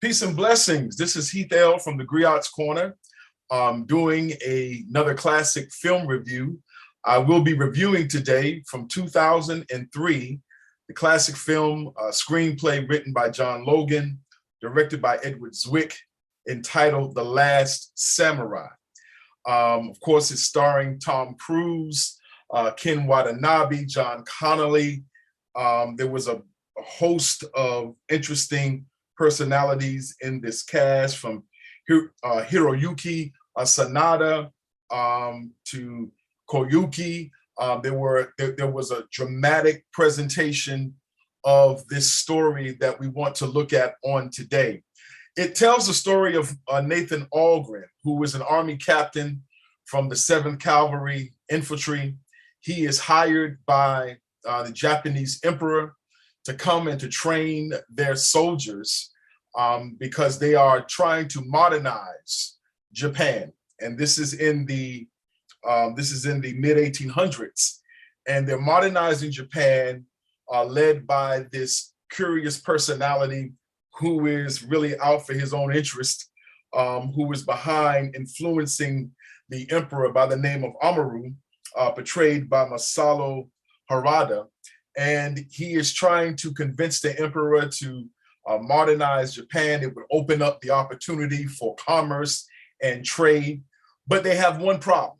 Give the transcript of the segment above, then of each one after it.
Peace and blessings. This is Heath L. from the Griot's Corner, doing another classic film review. I will be reviewing today from 2003, the classic film screenplay written by John Logan, directed by Edward Zwick, entitled The Last Samurai. Of course, it's starring Tom Cruise, Ken Watanabe, John Connolly. There was a host of interesting personalities in this cast, from Hiroyuki Sanada to Koyuki. There was a dramatic presentation of this story that we want to look at on today. It tells the story of Nathan Algren, who was an Army captain from the 7th Cavalry Infantry. He is hired by the Japanese Emperor to come and to train their soldiers because they are trying to modernize Japan. And this is in the mid-1800s. And they're modernizing Japan, led by this curious personality who is really out for his own interest, who is behind influencing the emperor by the name of Amaru, portrayed by Masaru Harada. And he is trying to convince the emperor to modernize Japan. It would open up the opportunity for commerce and trade. But they have one problem.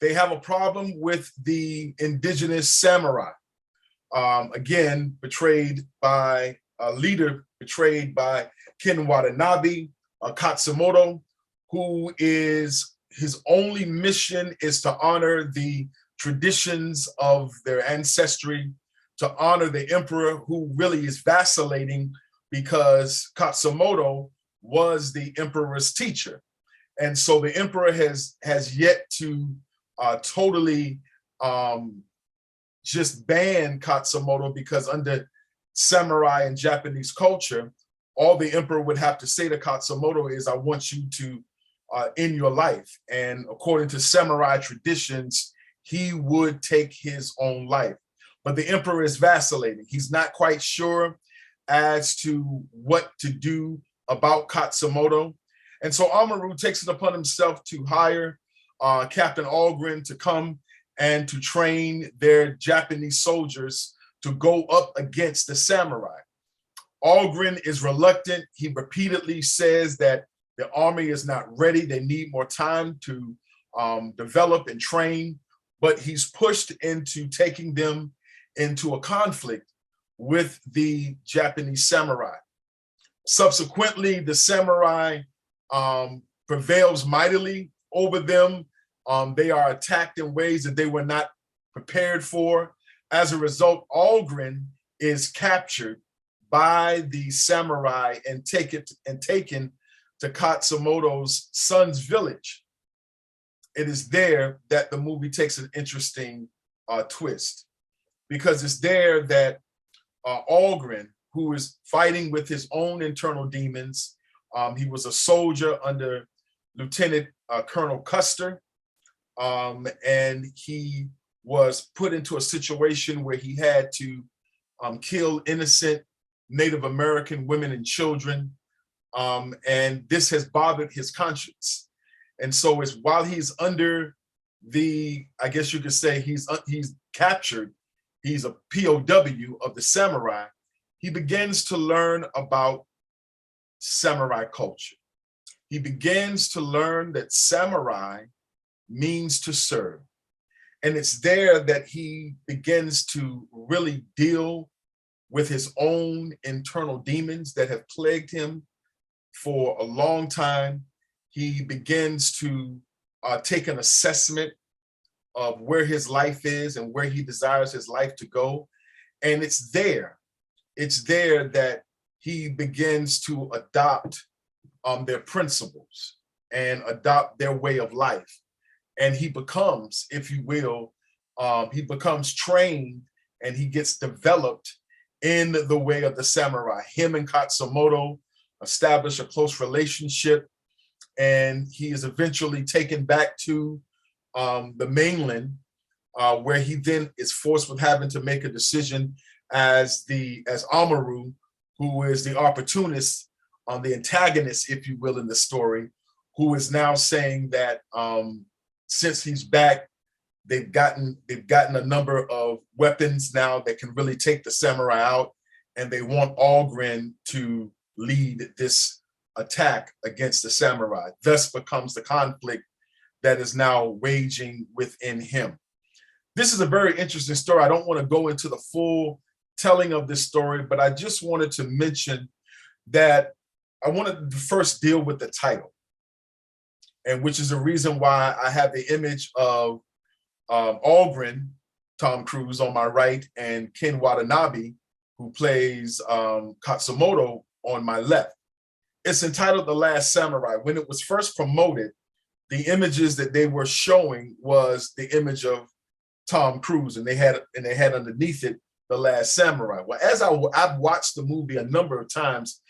They have a problem with the indigenous samurai, again, betrayed by a leader betrayed by Ken Watanabe, Katsumoto, who is, his only mission is to honor the traditions of their ancestry, to honor the emperor, who really is vacillating because Katsumoto was the emperor's teacher. And so the emperor has yet to totally just ban Katsumoto, because under samurai and Japanese culture, all the emperor would have to say to Katsumoto is, I want you to end your life. And according to samurai traditions, he would take his own life. But the emperor is vacillating. He's not quite sure as to what to do about Katsumoto. And so Amaru takes it upon himself to hire Captain Algren to come and to train their Japanese soldiers to go up against the samurai. Algren is reluctant. He repeatedly says that the army is not ready. They need more time to develop and train, but he's pushed into taking them into a conflict with the Japanese samurai. Subsequently, the samurai prevails mightily over them. They are attacked in ways that they were not prepared for. As a result, Algren is captured by the samurai and taken to Katsumoto's son's village. It is there that the movie takes an interesting twist, because it's there that Algren, who is fighting with his own internal demons, he was a soldier under Lieutenant Colonel Custer, and he was put into a situation where he had to kill innocent Native American women and children, and this has bothered his conscience. And so it's while he's under the, I guess you could say he's captured, he's a POW of the samurai, he begins to learn about samurai culture. He begins to learn that samurai means to serve. And it's there that he begins to really deal with his own internal demons that have plagued him for a long time. He begins to take an assessment of where his life is and where he desires his life to go. And it's there that he begins to adopt their principles and adopt their way of life. And he becomes, if you will, he becomes trained and he gets developed in the way of the samurai. Him and Katsumoto establish a close relationship, and he is eventually taken back to the mainland, where he then is forced with having to make a decision as Amaru, who is the opportunist, the antagonist, if you will, in the story, who is now saying that since he's back, they've gotten a number of weapons now that can really take the samurai out, and they want Algren to lead this attack against the samurai. Thus becomes the conflict that is now waging within him. This is a very interesting story. I don't want to go into the full telling of this story, but I just wanted to mention that I wanted to first deal with the title, and which is the reason why I have the image of Algren, Tom Cruise, on my right, and Ken Watanabe, who plays Katsumoto, on my left. It's entitled The Last Samurai. When it was first promoted, the images that they were showing was the image of Tom Cruise, and they had underneath it The Last Samurai. Well, as I've watched the movie a number of times,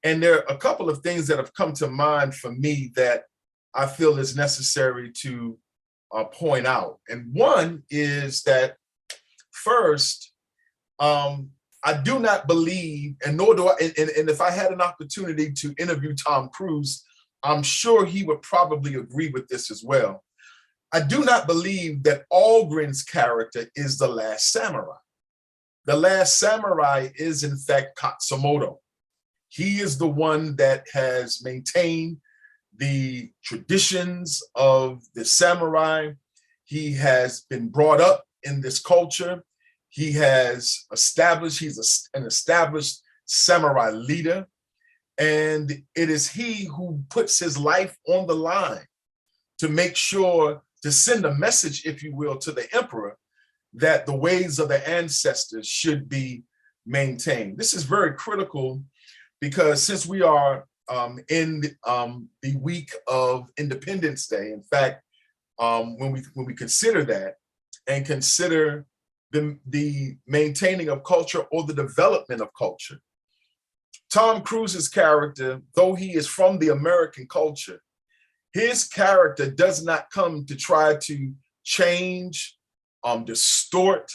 and there are a couple of things that have come to mind for me that I feel is necessary to point out. And one is that first, I do not believe, and nor do I, and if I had an opportunity to interview Tom Cruise, I'm sure he would probably agree with this as well. I do not believe that Algren's character is the last samurai. The last samurai is, in fact, Katsumoto. He is the one that has maintained the traditions of the samurai. He has been brought up in this culture. He has established, he's an established samurai leader. And it is he who puts his life on the line to make sure, to send a message, if you will, to the emperor that the ways of the ancestors should be maintained. This is very critical because since we are in the week of Independence Day, in fact, when we consider that and consider the maintaining of culture or the development of culture, Tom Cruise's character, though he is from the American culture, his character does not come to try to change, distort,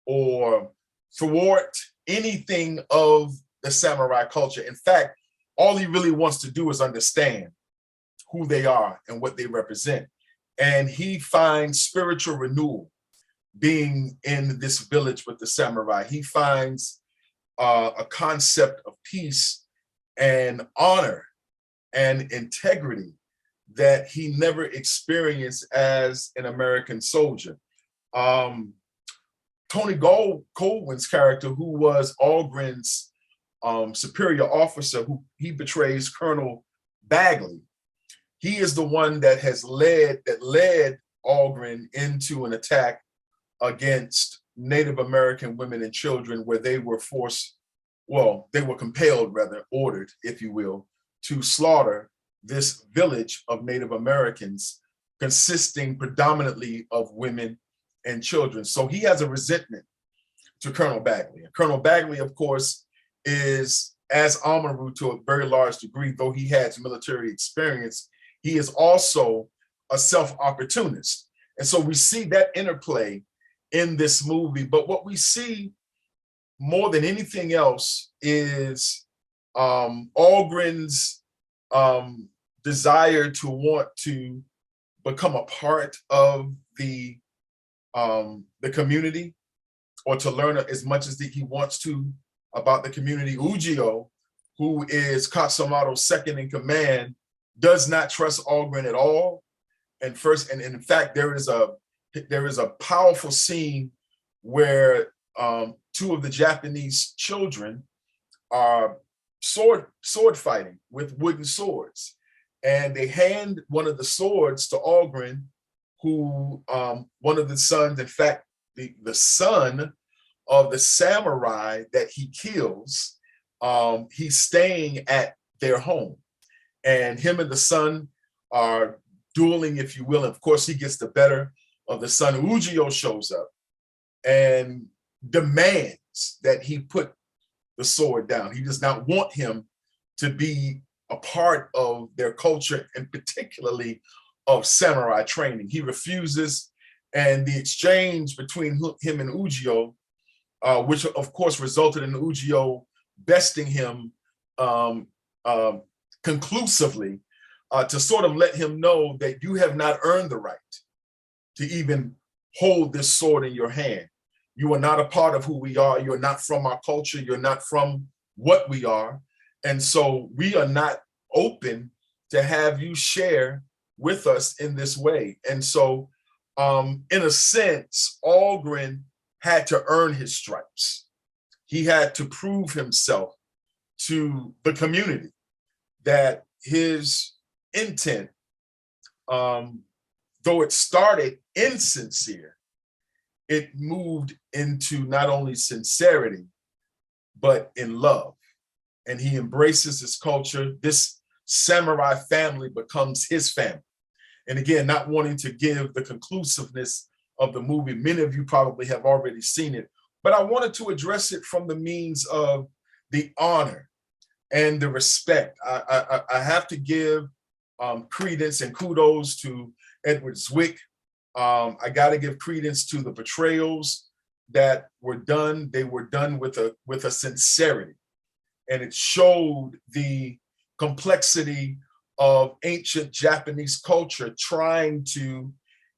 or thwart anything of the samurai culture. In fact, all he really wants to do is understand who they are and what they represent. And he finds spiritual renewal being in this village with the samurai. He finds a concept of peace and honor and integrity that he never experienced as an American soldier. Tony Goldwyn's character, who was Algren's superior officer, who he betrays Colonel Bagley, he is the one that led Algren into an attack against Native American women and children, where they were compelled, rather, ordered, if you will, to slaughter this village of Native Americans, consisting predominantly of women and children. So he has a resentment to Colonel Bagley. And Colonel Bagley, of course, is, as Amaru to a very large degree, though he has military experience, he is also a self-opportunist. And so we see that interplay in this movie. But what we see more than anything else is Algren's desire to want to become a part of the community, or to learn as much as he wants to about the community. Ujio, who is Katsumoto's second in command, does not trust Algren at all. And in fact, there is a powerful scene where two of the Japanese children are sword fighting with wooden swords, and they hand one of the swords to Algren, who one of the sons, in fact, the son of the samurai that he kills, he's staying at their home, and him and the son are dueling, if you will. And of course, he gets the better of the son. Ujio shows up and demands that he put the sword down. He does not want him to be a part of their culture, and particularly of samurai training. He refuses, and the exchange between him and Ujio, which of course resulted in Ujio besting him conclusively to sort of let him know that you have not earned the right to even hold this sword in your hand. You are not a part of who we are. You're not from our culture. You're not from what we are. And so we are not open to have you share with us in this way. And so in a sense, Algren had to earn his stripes. He had to prove himself to the community that his intent, though it started insincere, it moved into not only sincerity, but in love. And he embraces his culture. This samurai family becomes his family. And again, not wanting to give the conclusiveness of the movie, many of you probably have already seen it, but I wanted to address it from the means of the honor and the respect. I have to give credence and kudos to Edward Zwick. I got to give credence to the portrayals that were done. They were done with a sincerity, and it showed the complexity of ancient Japanese culture trying to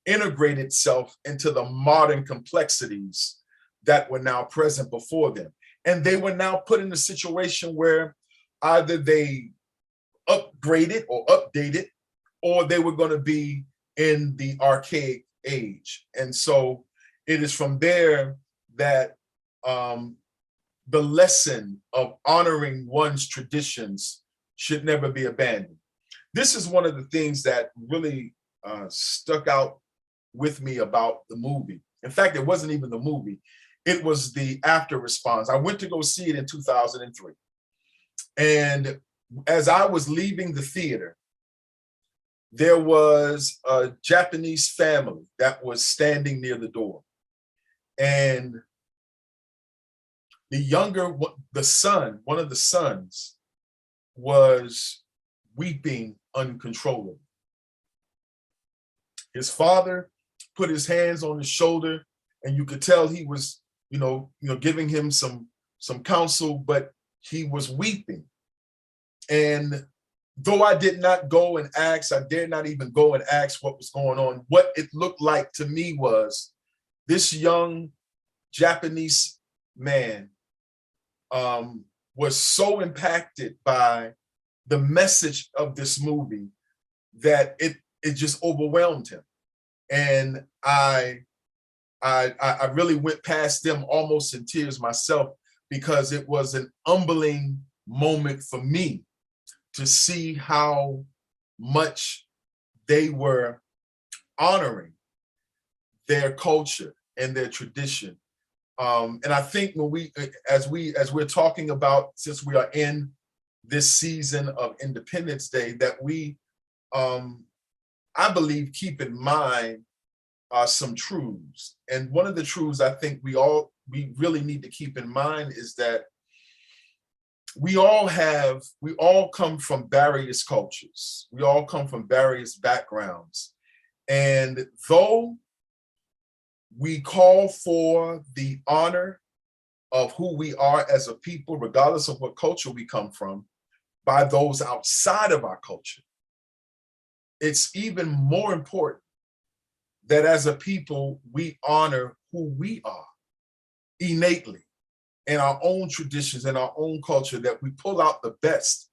integrate itself into the modern complexities that were now present before them. And they were now put in a situation where either they upgraded or updated, or they were going to be in the archaic age. And so it is from there that the lesson of honoring one's traditions should never be abandoned. This is one of the things that really stuck out with me about the movie. In fact, it wasn't even the movie. It was the after response. I went to go see it in 2003. And as I was leaving the theater, there was a Japanese family that was standing near the door. And the son, one of the sons, was weeping uncontrollably. His father put his hands on his shoulder, and you could tell he was, giving him some counsel, but he was weeping. And though I did not go and ask, I dared not even go and ask what was going on. What it looked like to me was this young Japanese man was so impacted by the message of this movie that it just overwhelmed him. And I really went past them almost in tears myself, because it was an humbling moment for me to see how much they were honoring their culture and their tradition. And I think when as we're talking about, since we are in this season of Independence Day, that we, I believe, keep in mind some truths. And one of the truths I think we really need to keep in mind is that we all come from various cultures. We all come from various backgrounds. And though we call for the honor of who we are as a people, regardless of what culture we come from, by those outside of our culture, it's even more important that as a people, we honor who we are innately in our own traditions and our own culture, that we pull out the best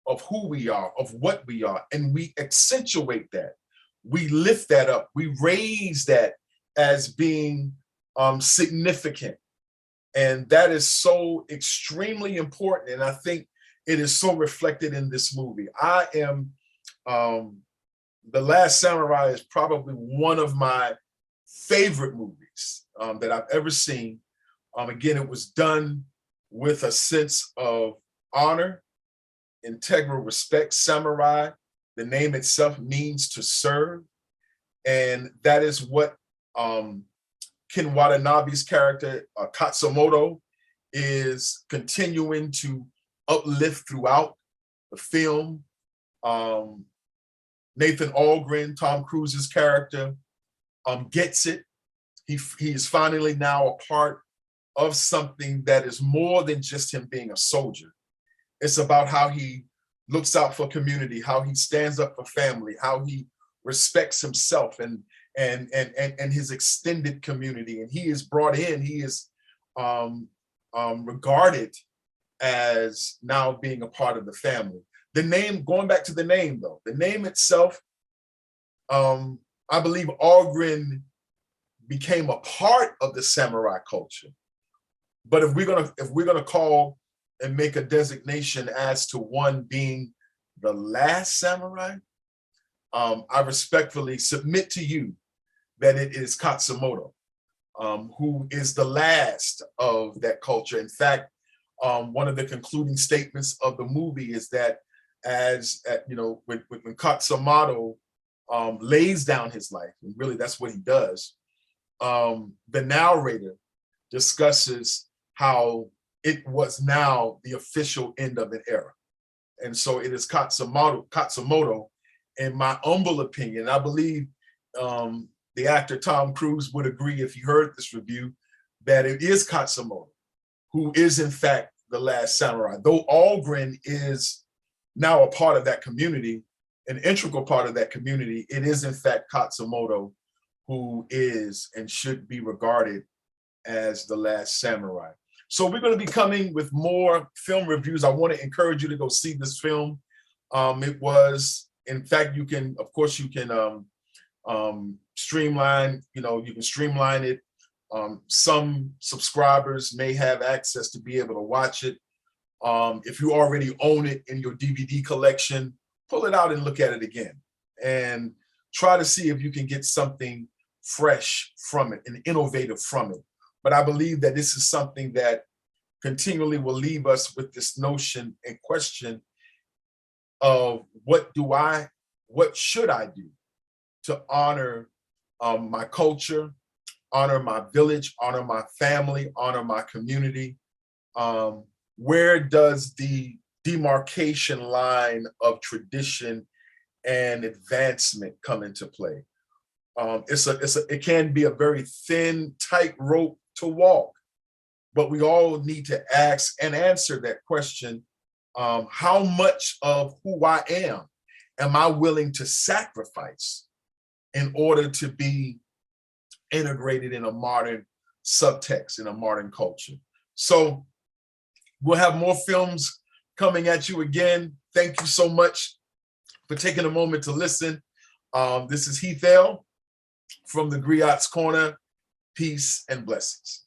of who we are, of what we are, and we accentuate that. We lift that up. We raise that as being significant. And that is so extremely important. And I think it is so reflected in this movie. The Last Samurai is probably one of my favorite movies that I've ever seen. Again, it was done with a sense of honor, integral respect. Samurai, the name itself means to serve. And that is what Ken Watanabe's character, Katsumoto, is continuing to uplift throughout the film. Nathan Algren, Tom Cruise's character, gets it. He is finally now a part of something that is more than just him being a soldier. It's about how he looks out for community, how he stands up for family, how he respects himself and his extended community. And he is brought in, he is regarded as now being a part of the family. The name, going back to the name though, the name itself, I believe Algren became a part of the samurai culture. But if we're gonna call and make a designation as to one being the last samurai, I respectfully submit to you that it is Katsumoto, who is the last of that culture. In fact, one of the concluding statements of the movie is that when Katsumoto lays down his life, and really that's what he does, the narrator discusses how it was now the official end of an era. And so it is Katsumoto, in my humble opinion. I believe the actor Tom Cruise would agree if he heard this review, that it is Katsumoto who is in fact the last samurai. Though Algren is now a part of that community, an integral part of that community, it is in fact Katsumoto who is and should be regarded as the last samurai. So we're going to be coming with more film reviews. I want to encourage you to go see this film. It was, in fact, you can streamline, you can streamline it. Some subscribers may have access to be able to watch it. If you already own it in your DVD collection, pull it out and look at it again and try to see if you can get something fresh from it and innovative from it. But I believe that this is something that continually will leave us with this notion and question of what should I do to honor my culture, honor my village, honor my family, honor my community. Where does the demarcation line of tradition and advancement come into play? It can be a very thin, tight rope to walk, but we all need to ask and answer that question. How much of who I am I willing to sacrifice in order to be integrated in a modern subtext, in a modern culture? So we'll have more films coming at you again. Thank you so much for taking a moment to listen. This is Heath L. from the Griot's Corner. Peace and blessings.